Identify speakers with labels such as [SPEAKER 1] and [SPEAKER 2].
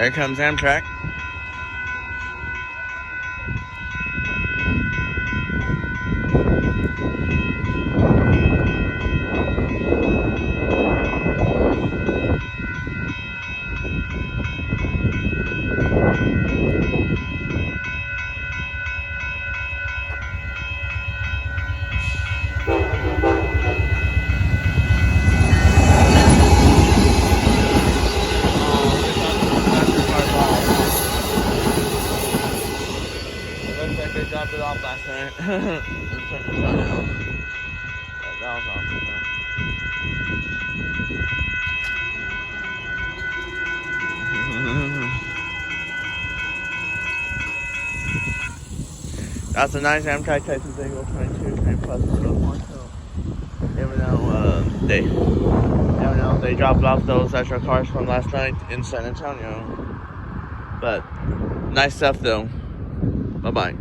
[SPEAKER 1] Here comes Amtrak. Looks like they dropped it off last night. That was awesome though. That's a nice Amtrak Texas Eagle 22 train plus 12 so never know they dropped off those extra cars from last night in San Antonio. But nice stuff though. Bye bye.